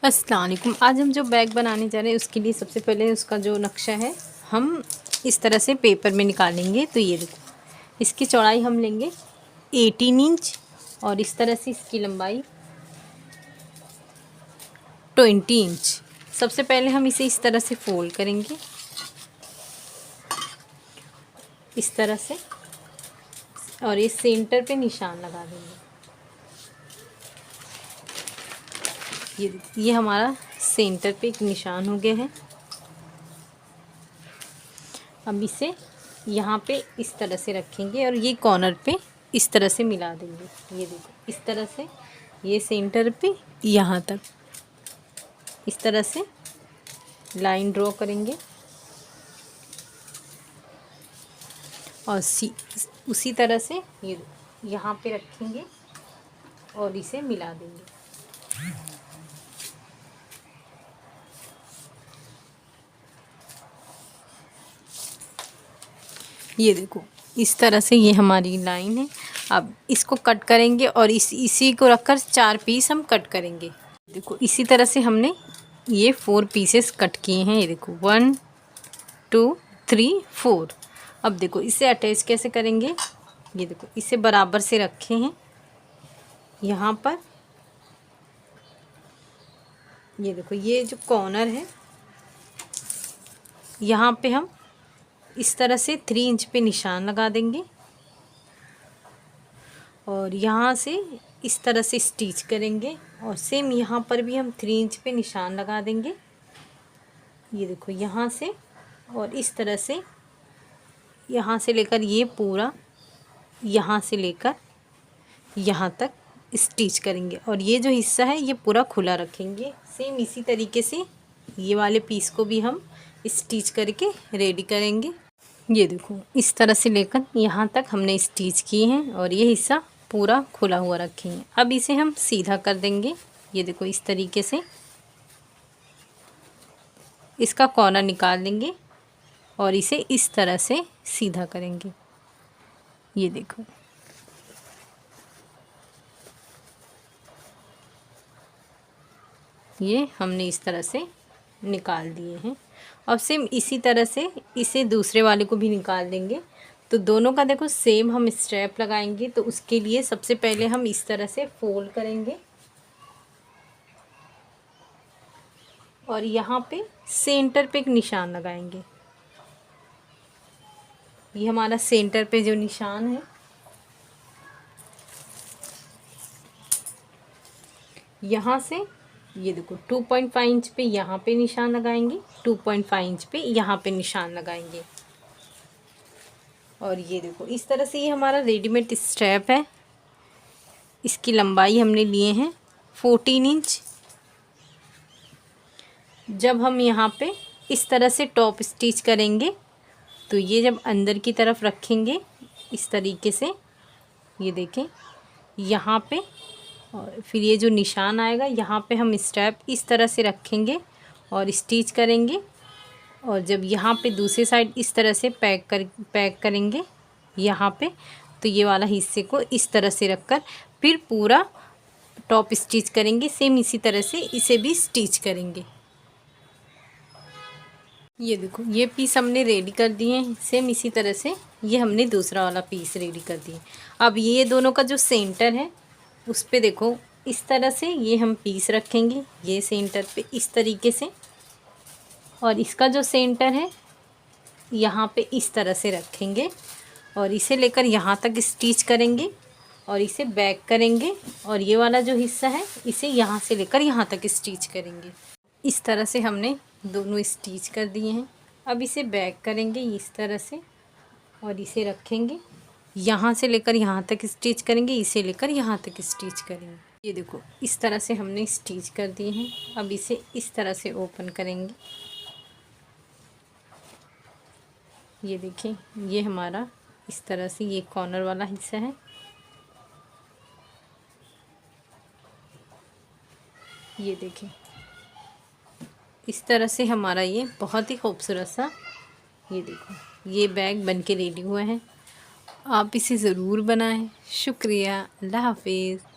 अस्सलाम वालेकुम। आज हम जो बैग बनाने जा रहे हैं उसके लिए सबसे पहले उसका जो नक्शा है हम इस तरह से पेपर में निकालेंगे। तो ये देखो, इसकी चौड़ाई हम लेंगे 18 इंच और इस तरह से इसकी लंबाई 20 इंच। सबसे पहले हम इसे इस तरह से फोल्ड करेंगे, इस तरह से, और ये सेंटर पे निशान लगा देंगे। ये हमारा सेंटर पे एक निशान हो गया है। अब इसे यहाँ पे इस तरह से रखेंगे और ये कॉर्नर पे इस तरह से मिला देंगे। ये देखो, इस तरह से, ये सेंटर पे यहाँ तक इस तरह से लाइन ड्रॉ करेंगे और उसी तरह से ये यहाँ पे रखेंगे और इसे मिला देंगे। ये देखो, इस तरह से ये हमारी लाइन है। अब इसको कट करेंगे और इसी को रखकर 4 पीस हम कट करेंगे। देखो, इसी तरह से हमने ये 4 पीसेस कट किए हैं। ये देखो 1 2 3 4। अब देखो इसे अटैच कैसे करेंगे। ये देखो, इसे बराबर से रखे हैं यहाँ पर। ये देखो, ये जो कॉर्नर है यहाँ पे हम इस तरह से 3 इंच पे निशान लगा देंगे और यहाँ से इस तरह से स्टिच करेंगे और सेम यहाँ पर भी हम 3 इंच पे निशान लगा देंगे। ये देखो, यहाँ से और इस तरह से, यहाँ से लेकर ये पूरा, यहाँ से लेकर यहाँ तक स्टिच करेंगे और ये जो हिस्सा है ये पूरा खुला रखेंगे। सेम इसी तरीके से ये वाले पीस को भी हम स्टिच करके रेडी करेंगे। ये देखो, इस तरह से लेकर यहाँ तक हमने स्टिच किए हैं और ये हिस्सा पूरा खुला हुआ रखेंगे। अब इसे हम सीधा कर देंगे। ये देखो, इस तरीके से इसका कॉर्नर निकाल देंगे और इसे इस तरह से सीधा करेंगे। ये देखो, ये हमने इस तरह से निकाल दिए हैं। अब सेम इसी तरह से इसे दूसरे वाले को भी निकाल देंगे। तो दोनों का देखो सेम हम स्ट्रैप लगाएंगे। तो उसके लिए सबसे पहले हम इस तरह से फोल्ड करेंगे और यहाँ पे सेंटर पे एक निशान लगाएंगे। ये हमारा सेंटर पे जो निशान है, यहाँ से ये देखो 2.5 इंच पे यहाँ पे निशान लगाएंगे, 2.5 इंच पे यहाँ पे निशान लगाएंगे। और ये देखो, इस तरह से ये हमारा रेडीमेड स्ट्रैप है। इसकी लंबाई हमने लिए हैं 14 इंच। जब हम यहाँ पे इस तरह से टॉप स्टिच करेंगे तो ये जब अंदर की तरफ रखेंगे इस तरीके से, ये देखें यहाँ पे, और फिर ये जो निशान आएगा यहाँ पे हम स्ट्रैप इस तरह से रखेंगे और स्टिच करेंगे। और जब यहाँ पे दूसरी साइड इस तरह से पैक करेंगे यहाँ पे, तो ये वाला हिस्से को इस तरह से रखकर फिर पूरा टॉप स्टिच करेंगे। सेम इसी तरह से इसे भी स्टिच करेंगे। ये देखो, ये पीस हमने रेडी कर दिए हैं। सेम इसी तरह से ये हमने दूसरा वाला पीस रेडी कर दिया। अब ये दोनों का जो सेंटर है उस पे देखो इस तरह से ये हम पीस रखेंगे, ये सेंटर पे इस तरीके से, और इसका जो सेंटर है यहाँ पे इस तरह से रखेंगे और इसे लेकर यहाँ तक स्टिच करेंगे और इसे बैक करेंगे और ये वाला जो हिस्सा है इसे यहाँ से लेकर यहाँ तक स्टिच करेंगे। इस तरह से हमने दोनों स्टिच कर दिए हैं। अब इसे बैक करेंगे इस तरह से और इसे रखेंगे, यहाँ से लेकर यहाँ तक स्टिच करेंगे, इसे लेकर यहाँ तक स्टिच करेंगे। ये देखो, इस तरह से हमने स्टिच कर दिए हैं। अब इसे इस तरह से ओपन करेंगे। ये देखें, ये हमारा इस तरह से ये कॉर्नर वाला हिस्सा है। ये देखें, इस तरह से हमारा ये बहुत ही खूबसूरत सा, ये देखो, ये बैग बनके रेडी हुआ है। आप इसे ज़रूर बनाएं। शुक्रिया, अल्लाह हाफिज़।